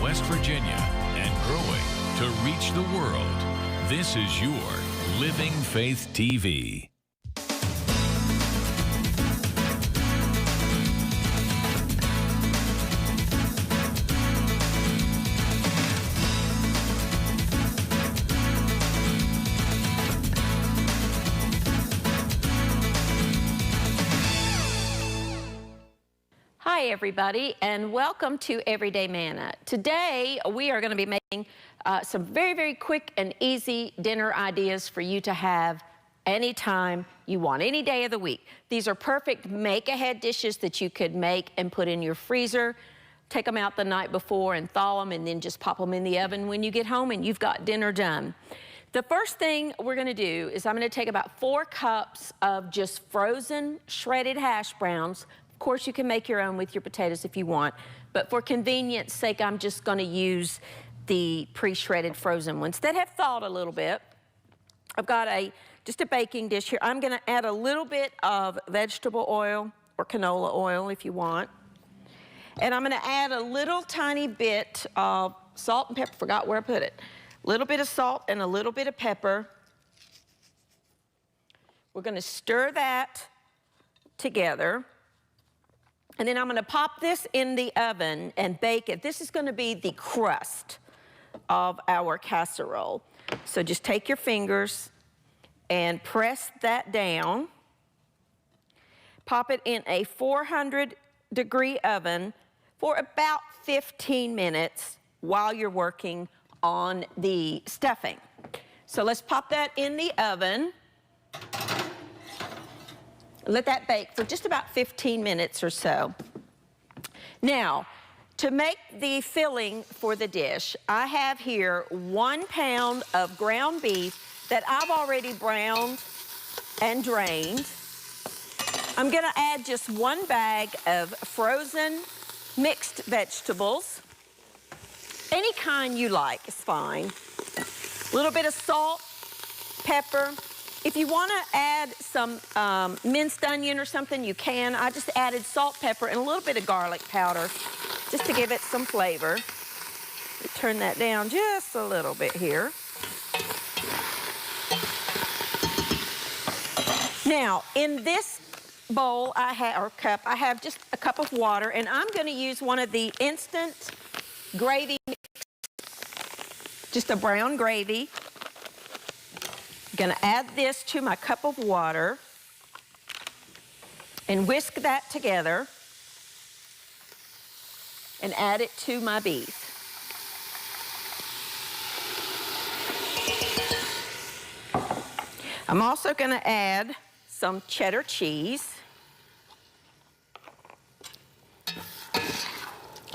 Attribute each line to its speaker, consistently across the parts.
Speaker 1: West Virginia and growing to reach the world. This is your Living Faith TV.
Speaker 2: Hi everybody, and welcome to Everyday Manna. Today we are going to be making some very quick and easy dinner ideas for you to have anytime you want, any day of the week. These are perfect make-ahead dishes that you could make and put in your freezer. Take them out the night before and thaw them, and then just pop them in the oven when you get home and you've got dinner done. The first thing we're going to do is I'm going to take about 4 cups of just frozen shredded hash browns. Of course, you can make your own with your potatoes if you want, but for convenience sake, I'm just going to use the pre-shredded frozen ones that have thawed a little bit. I've got just a baking dish here. I'm going to add a little bit of vegetable oil or canola oil if you want. And I'm going to add a little tiny bit of salt and pepper. Forgot where I put it. A little bit of salt and a little bit of pepper. We're going to stir that together. And then I'm going to pop this in the oven and bake it. This is going to be the crust of our casserole. So just take your fingers and press that down. Pop it in a 400-degree oven for about 15 minutes while you're working on the stuffing. So let's pop that in the oven. Let that bake for just about 15 minutes or so. Now, to make the filling for the dish, I have here 1 pound of ground beef that I've already browned and drained. I'm gonna add just 1 bag of frozen mixed vegetables. Any kind you like is fine. A little bit of salt, pepper. If you want to add some minced onion or something, you can. I just added salt, pepper, and a little bit of garlic powder just to give it some flavor. Turn that down just a little bit here. Now, in this bowl or cup, I have just a cup of water, and I'm going to use one of the instant gravy mix, just a brown gravy. Going to add this to my cup of water and whisk that together and add it to my beef. I'm also going to add some cheddar cheese.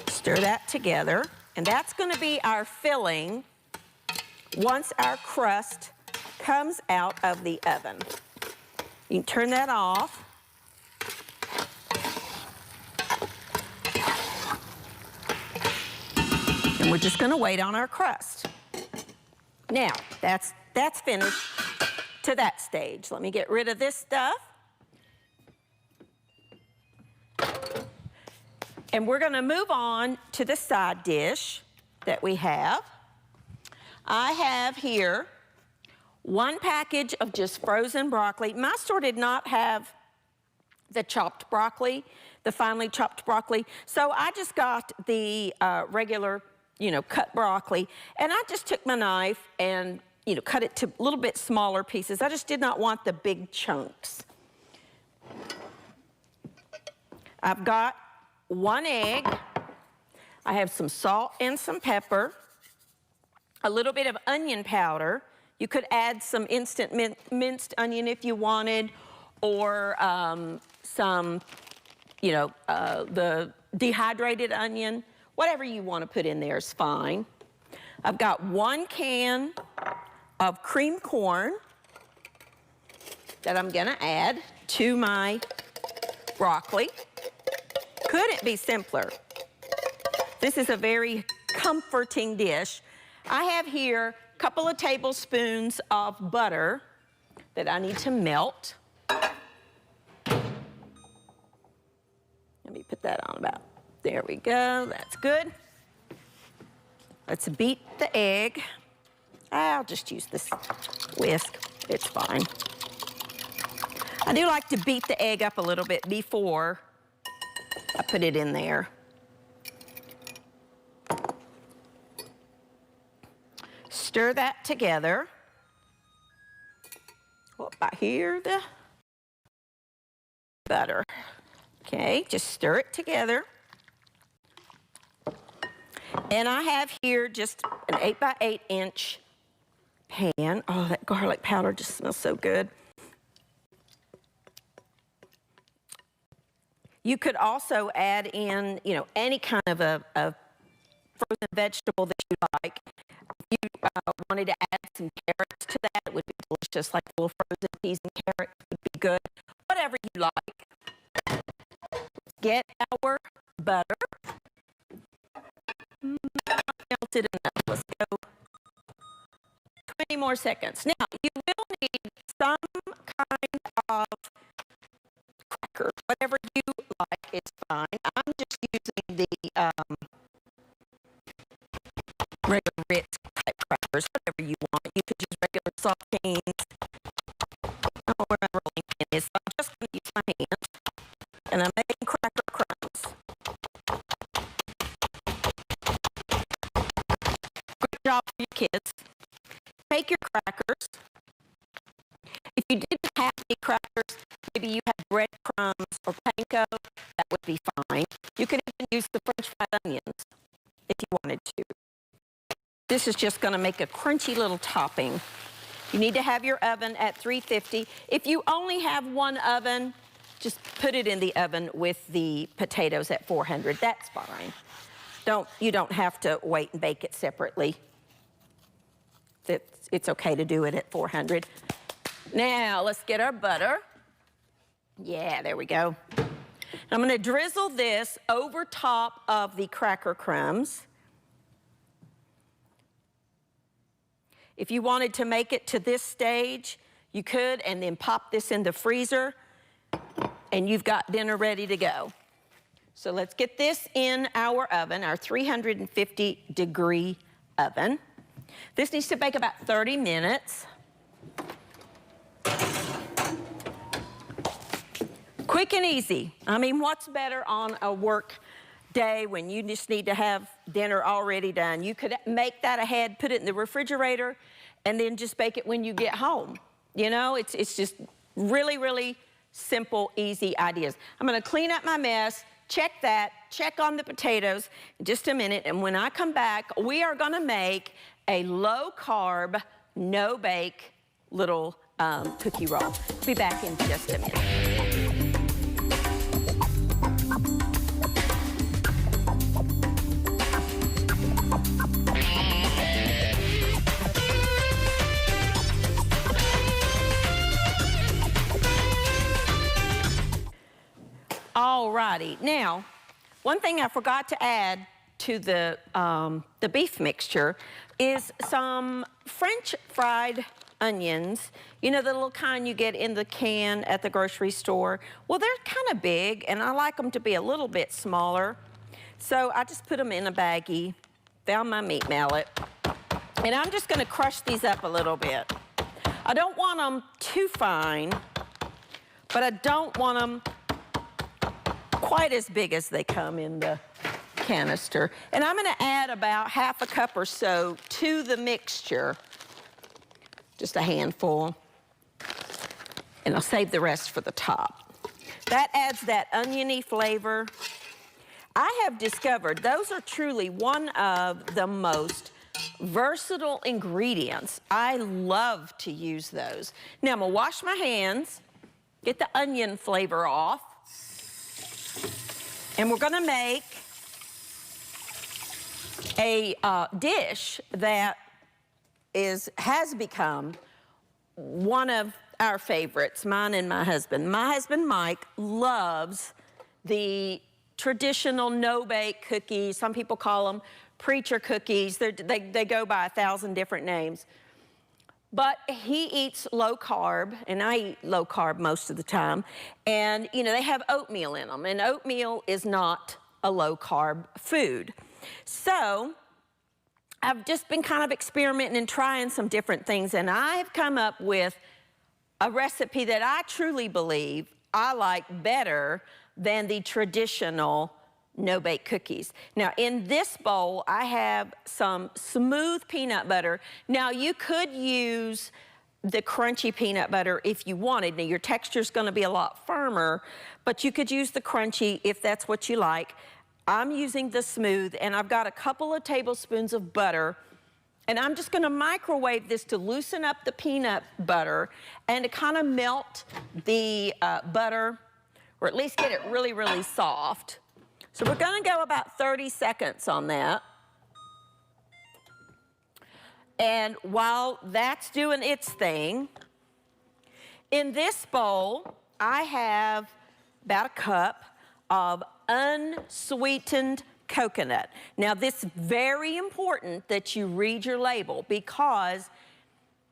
Speaker 2: Stir that together, and that's going to be our filling once our crust comes out of the oven. You can turn that off. And we're just gonna wait on our crust. Now, that's finished to that stage. Let me get rid of this stuff. And we're gonna move on to the side dish that we have. I have here 1 package of just frozen broccoli. My store did not have the chopped broccoli, the finely chopped broccoli, so I just got the regular, cut broccoli, and I just took my knife and, cut it to a little bit smaller pieces. I just did not want the big chunks. I've got 1 egg. I have some salt and some pepper, a little bit of onion powder. You could add some instant minced onion if you wanted, or some, the dehydrated onion. Whatever you want to put in there is fine. I've got 1 can of cream corn that I'm going to add to my broccoli. Couldn't be simpler. This is a very comforting dish. I have here a couple of tablespoons of butter that I need to melt. Let me put that on about, there we go, that's good. let's beat the egg. I'll just use this whisk, it's fine. I do like to beat the egg up a little bit before I put it in there. Stir that together. Whoop, I hear the butter. Okay, just stir it together. And I have here just an 8 by 8 inch pan. Oh, that garlic powder just smells so good. You could also add in, you know, any kind of a frozen vegetable that you like. If you wanted to add some carrots to that, it would be delicious, like little frozen peas and carrots would be good. Whatever you like. Get our butter. Melted enough. Let's go 20 more seconds. Now, you will need some kind of cracker. Whatever you like is fine. I'm just using the regular Ritz type crackers, whatever you want. You could use regular saltines. I don't know where my rolling pin is, so I'm just going to use my hand. And I'm making cracker crumbs. Good job for your kids. Take your crackers. If you didn't have any crackers, maybe you had breadcrumbs or panko, that would be fine. You could even use the French fried onions if you wanted to. This is just going to make a crunchy little topping. You need to have your oven at 350. If you only have one oven, just put it in the oven with the potatoes at 400. That's fine. You don't have to wait and bake it separately. It's okay to do it at 400. Now, let's get our butter. Yeah, there we go. I'm going to drizzle this over top of the cracker crumbs. If you wanted to make it to this stage, you could, and then pop this in the freezer, and you've got dinner ready to go. So let's get this in our oven, our 350-degree oven. This needs to bake about 30 minutes. Quick and easy. I mean, what's better on a work day when you just need to have dinner already done? You could make that ahead, put it in the refrigerator, and then just bake it when you get home. You know, it's just really, really simple, easy ideas. I'm going to clean up my mess, check that, check on the potatoes in just a minute, and when I come back, we are going to make a low-carb, no-bake little cookie roll. Be back in just a minute. Alrighty, now, one thing I forgot to add to the beef mixture is some French fried onions. You know, the little kind you get in the can at the grocery store? Well, they're kind of big, and I like them to be a little bit smaller. So I just put them in a baggie, found my meat mallet, and I'm just gonna crush these up a little bit. I don't want them too fine, but I don't want them quite as big as they come in the canister. And I'm gonna add about half a cup or so to the mixture, just a handful, and I'll save the rest for the top. That adds that oniony flavor. I have discovered those are truly one of the most versatile ingredients. I love to use those. Now I'm gonna wash my hands, get the onion flavor off, and we're gonna make a dish that has become one of our favorites, mine and my husband. My husband, Mike, loves the traditional no-bake cookies. Some people call them preacher cookies. They go by 1,000 different names. But he eats low carb, and I eat low carb most of the time. And, you know, they have oatmeal in them, and oatmeal is not a low carb food. So I've just been kind of experimenting and trying some different things, and I've come up with a recipe that I truly believe I like better than the traditional no-bake cookies. Now, in this bowl, I have some smooth peanut butter. Now, you could use the crunchy peanut butter if you wanted. Now, your texture's gonna be a lot firmer, but you could use the crunchy if that's what you like. I'm using the smooth, and I've got a couple of tablespoons of butter, and I'm just gonna microwave this to loosen up the peanut butter and to kind of melt the butter, or at least get it really, really soft. So we're gonna go about 30 seconds on that. And while that's doing its thing, in this bowl, I have about a cup of unsweetened coconut. Now, this is very important that you read your label, because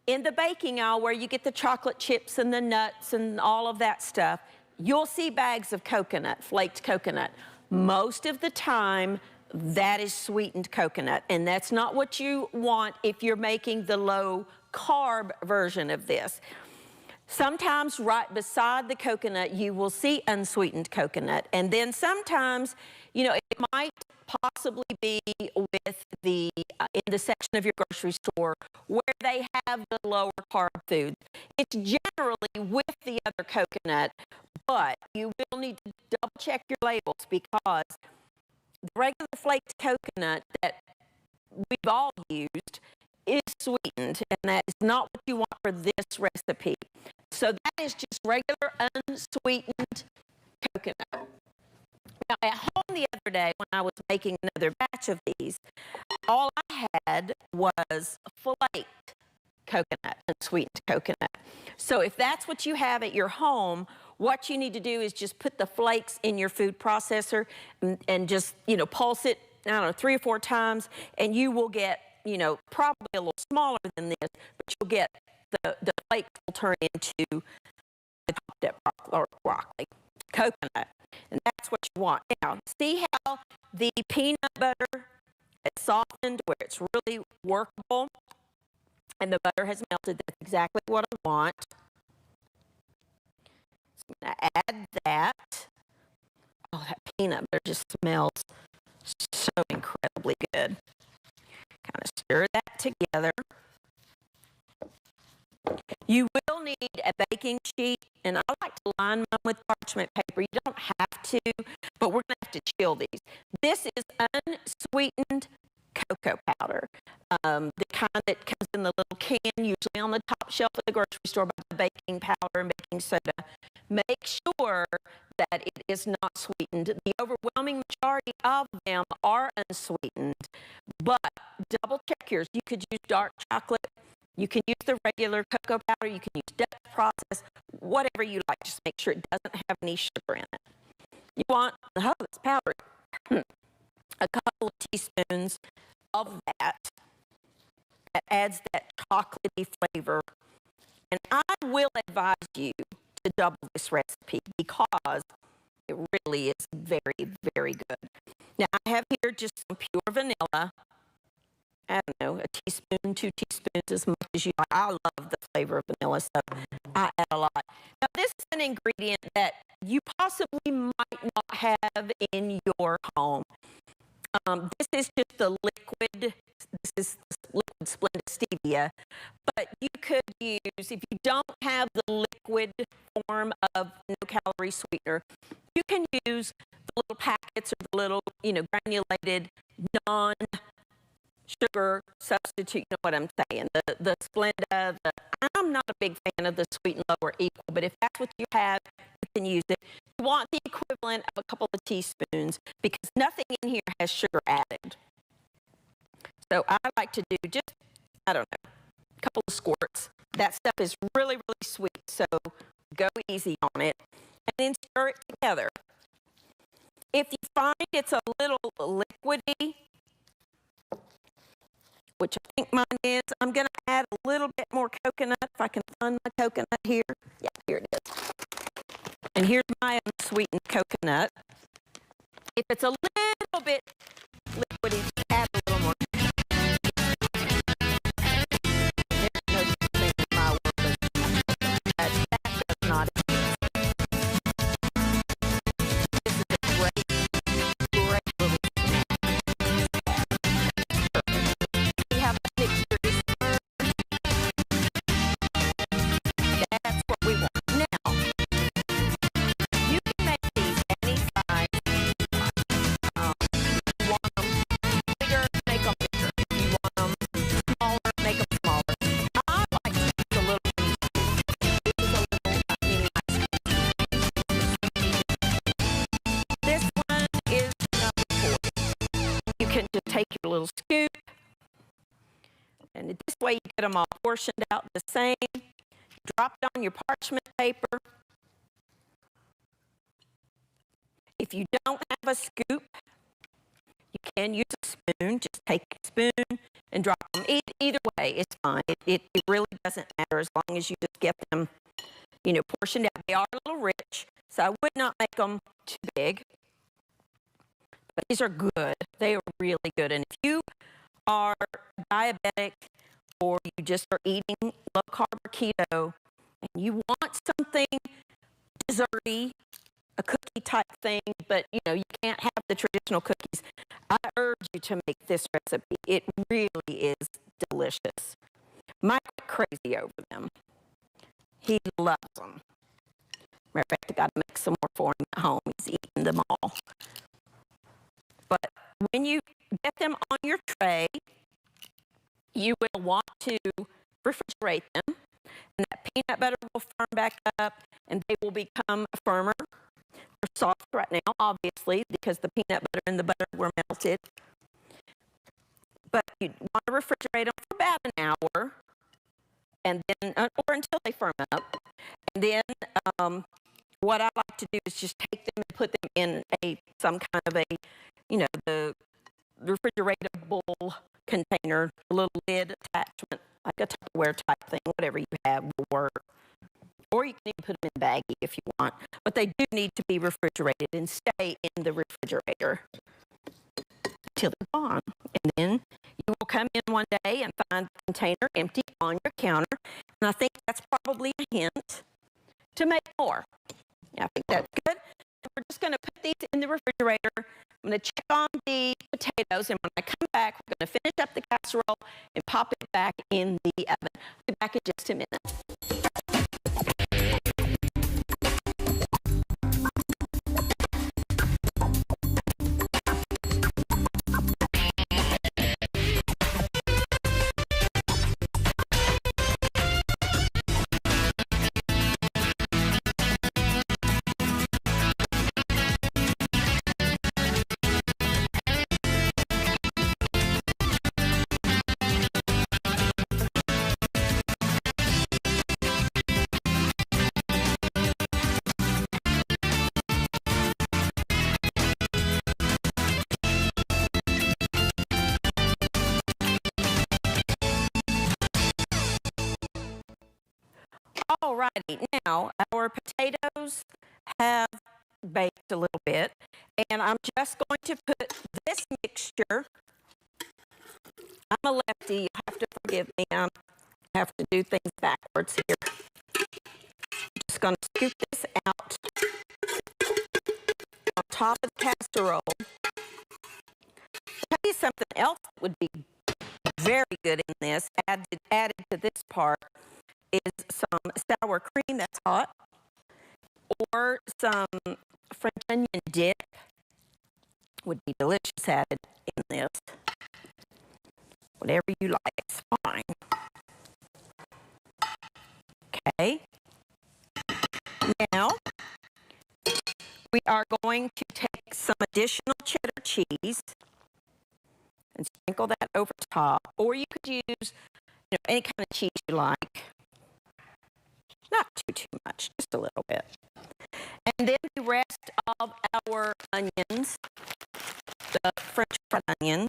Speaker 2: in the baking aisle where you get the chocolate chips and the nuts and all of that stuff, you'll see bags of coconut, flaked coconut. Most of the time, that is sweetened coconut, and that's not what you want if you're making the low-carb version of this. Sometimes right beside the coconut, you will see unsweetened coconut, and then sometimes, you know, it might possibly be with the in the section of your grocery store where they have the lower carb food. It's generally with the other coconut, but you will need to double check your labels, because the regular flaked coconut that we've all used is sweetened, and that is not what you want for this recipe. So that is just regular unsweetened coconut. Now, at home the other day when I was making another batch of these, all I had was flaked coconut, unsweetened coconut. So if that's what you have at your home, what you need to do is just put the flakes in your food processor and just, you know, pulse it, I don't know, 3 or 4 times, and you will get, you know, probably a little smaller than this, but you'll get the flakes will turn into the chopped up broccoli, coconut, and that's what you want. Now, see how the peanut butter is softened where it's really workable, and the butter has melted. That's exactly what I want. So I'm gonna add that. Oh, that peanut butter just smells so incredibly good. Kind of stir that together. You will need a baking sheet, and I like to line mine with parchment paper. You don't have to, but we're going to have to chill these. This is unsweetened cocoa powder, the kind that comes in the little can, usually on the top shelf at the grocery store by the baking powder and baking soda. Make sure that it is not sweetened. The overwhelming majority of them are unsweetened, but double check yours. You could use dark chocolate. You can use the regular cocoa powder. You can use Dutch process, whatever you like. Just make sure it doesn't have any sugar in it. You want, oh, it's powdery. A couple of teaspoons of that. That adds that chocolatey flavor. And I will advise you to double this recipe, because it really is very, very good. Now, I have here just some pure vanilla. I don't know, a teaspoon, 2 teaspoons, as much as you like. I love the flavor of vanilla, so I add a lot. Now, this is an ingredient that you possibly might not have in your home. This is just the liquid, this is liquid splendid stevia, but you could use, if you don't have the liquid form of no-calorie sweetener, you can use the little packets or the little, you know, granulated non-sugar substitute, you know what I'm saying, the Splenda. I'm not a big fan of the sweet and low or equal, but if that's what you have, you can use it. You want the equivalent of a couple of teaspoons, because nothing in here has sugar added. So I like to do just, I don't know, a couple of squirts. That stuff is really, really sweet, so go easy on it. And then stir it together. If you find it's a little liquidy, which I think mine is, I'm going to add a little bit more coconut, if I can find my coconut here. Yeah, here it is. And here's my unsweetened coconut. If it's a little bit liquidy, add a little more. little scoop. And this way you get them all portioned out the same. Drop it on your parchment paper. If you don't have a scoop, you can use a spoon. Just take a spoon and drop them. Either way, it's fine. It really doesn't matter as long as you just get them, you know, portioned out. They are a little rich, so I would not make them too big. But these are good. They are really good. And if you are diabetic or you just are eating low carb or keto and you want something desserty, a cookie type thing, but you know, you can't have the traditional cookies, I urge you to make this recipe. It really is delicious. Mike went crazy over them. He loves them. Matter of fact, I got to make some more for him at home. He's eating them all. But when you get them on your tray, you will want to refrigerate them, and that peanut butter will firm back up, and they will become firmer. They're soft right now, obviously, because the peanut butter and the butter were melted. But you want to refrigerate them for about an hour, and then, or until they firm up. And then what I like to do is just take them and put them in some kind of a, you know, the refrigeratable container, a little lid attachment, like a Tupperware type thing, whatever you have will work. Or you can even put them in a baggie if you want. But they do need to be refrigerated and stay in the refrigerator until they're gone. And then you will come in one day and find the container empty on your counter. And I think that's probably a hint to make more. I think that's good. We're just going to put these in the refrigerator. I'm going to check on the potatoes, and when I come back, we're going to finish up the casserole and pop it back in the oven. I'll be back in just a minute. Alrighty, now our potatoes have baked a little bit, and I'm just going to put this mixture. I'm a lefty, you have to forgive me, I have to do things backwards here. I'm just going to scoop this out on top of the casserole. I'll tell you something else that would be very good in this, added to this part, is some sour cream that's hot, or some French onion dip would be delicious added in this. Whatever you like is fine. Okay. Now, we are going to take some additional cheddar cheese and sprinkle that over top, or you could use, you know, any kind of cheese you like. Not too much, just a little bit. And then the rest of our onions, the French fried onions.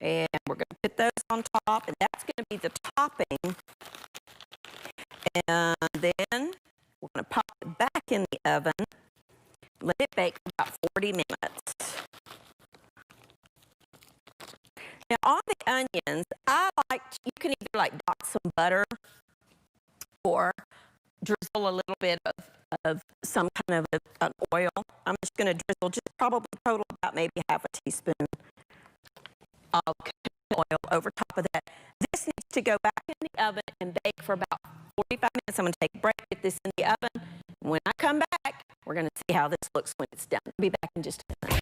Speaker 2: And we're going to put those on top, and that's going to be the topping. And then we're going to pop it back in the oven, let it bake for about 40 minutes. Now, on the onions, you can either like dot some butter or drizzle a little bit of some kind of an oil. I'm just going to drizzle just probably total about maybe half a teaspoon of oil over top of that. This needs to go back in the oven and bake for about 45 minutes. I'm going to take a break, get this in the oven. When I come back, we're going to see how this looks when it's done. I'll be back in just a minute.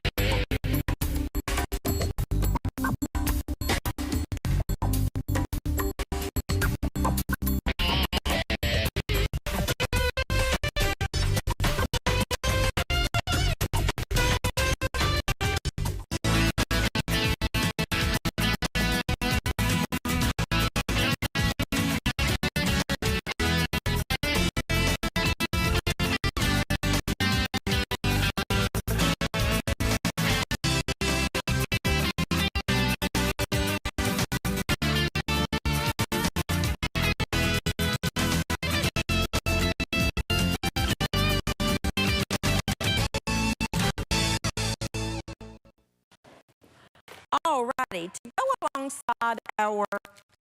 Speaker 2: righty, to go alongside our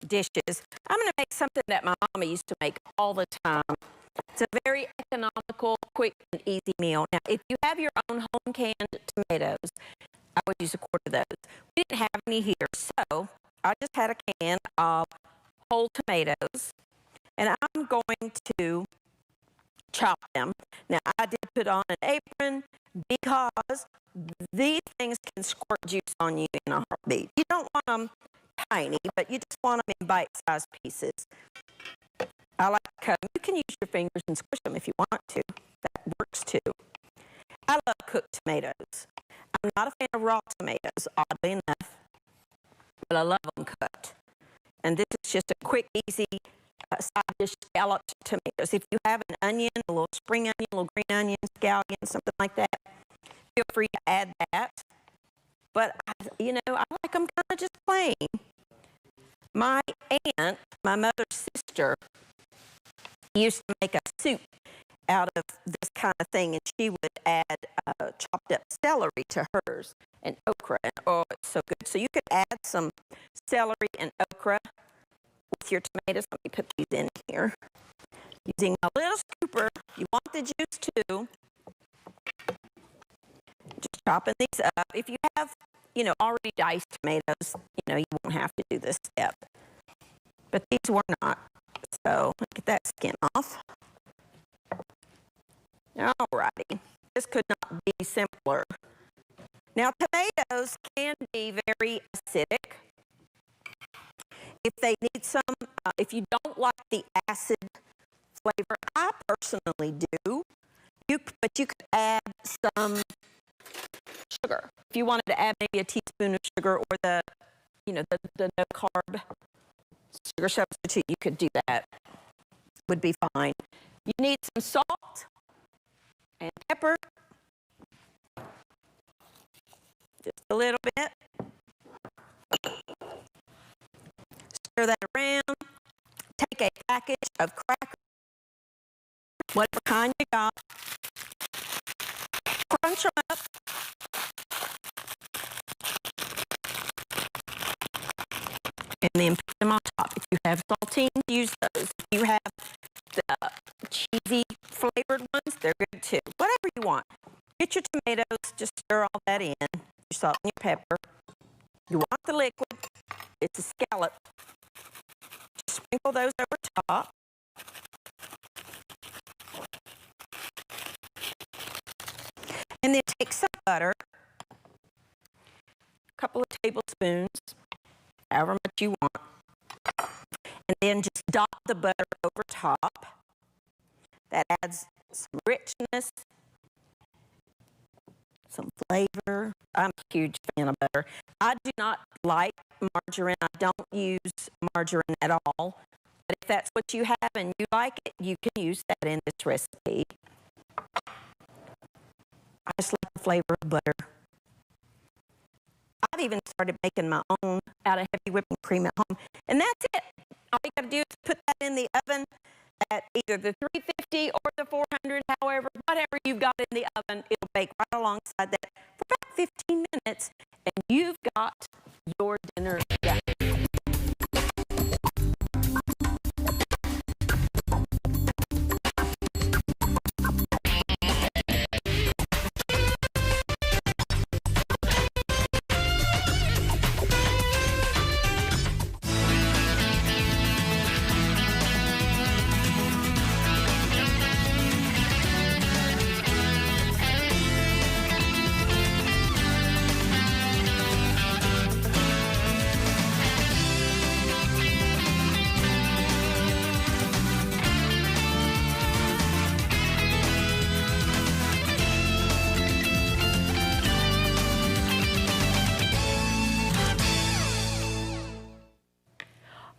Speaker 2: dishes, I'm going to make something that my mama used to make all the time. It's a very economical, quick, and easy meal. Now, if you have your own home canned tomatoes, I would use a quart of those. We didn't have any here, so I just had a can of whole tomatoes, and I'm going to chop them. Now, I did put on an apron because these things can squirt juice on you in a heartbeat. You don't want them tiny, but you just want them in bite-sized pieces. I like to cut them. You can use your fingers and squish them if you want to. That works too. I love cooked tomatoes. I'm not a fan of raw tomatoes, oddly enough, but I love them cooked. And this is just a quick, easy side dish, scalloped tomatoes. If you have an onion, a little spring onion, a little green onion, scallion, something like that, feel free to add that. But, you know, I like them kind of just plain. My aunt, my mother's sister, used to make a soup out of this kind of thing, and she would add chopped up celery to hers and okra, and oh, it's so good. So you could add some celery and okra with your tomatoes. Let me put these in here. Using a little scooper, you want the juice too. Just chopping these up. If you have, you know, already diced tomatoes, you know, you won't have to do this step. But these were not. So get that skin off. Alrighty. This could not be simpler. Now, tomatoes can be very acidic. If they need some, if you don't like the acid flavor, I personally do. But you could add some sugar. If you wanted to add maybe a teaspoon of sugar or the, you know, the no-carb sugar substitute, you could do that. Would be fine. You need some salt and pepper. Just a little bit. Stir that around. Take a package of crackers, whatever kind you got. Crunch them up. And then put them on top. If you have saltines, use those. If you have the cheesy flavored ones, they're good too. Whatever you want. Get your tomatoes, just stir all that in. Your salt and your pepper. You want the liquid. It's a scallop. Just sprinkle those over top. And then take some butter. A couple of tablespoons. However much you want. And then just dot the butter over top. That adds some richness, some flavor. I'm a huge fan of butter. I do not like margarine. I don't use margarine at all. But if that's what you have and you like it, you can use that in this recipe. I just like the flavor of butter. I've even started making my own out of heavy whipping cream at home. And that's it. All you got to do is put that in the oven at either the 350 or the 400, however, whatever you've got in the oven, it'll bake right alongside that for about 15 minutes, and you've got your dinner done.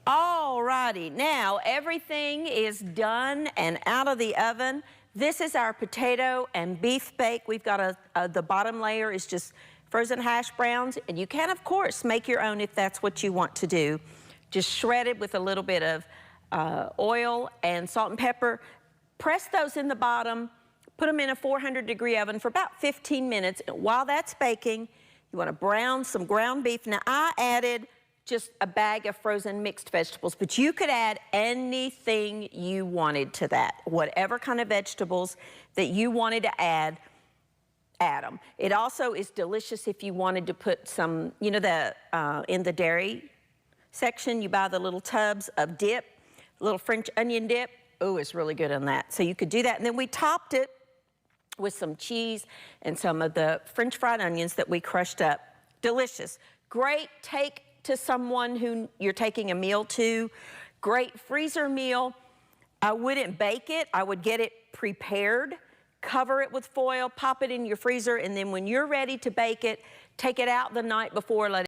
Speaker 2: Alrighty, now everything is done and out of the oven. This is our potato and beef bake. We've got the bottom layer is just frozen hash browns, and you can, of course, make your own if that's what you want to do. Just shred it with a little bit of oil and salt and pepper. Press those in the bottom, put them in a 400-degree oven for about 15 minutes. And while that's baking, You want to brown some ground beef. Now, I added just a bag of frozen mixed vegetables, but you could add anything you wanted to that. Whatever kind of vegetables that you wanted to add them. It also is delicious if you wanted to put some, you know, in the dairy section, you buy the little tubs of dip, little French onion dip. Oh, it's really good on that. So you could do that. And then we topped it with some cheese and some of the French fried onions that we crushed up. Delicious. Great take to someone who you're taking a meal to. Great freezer meal. I wouldn't bake it. I would get it prepared, cover it with foil, pop it in your freezer, and then when you're ready to bake it, take it out the night before, let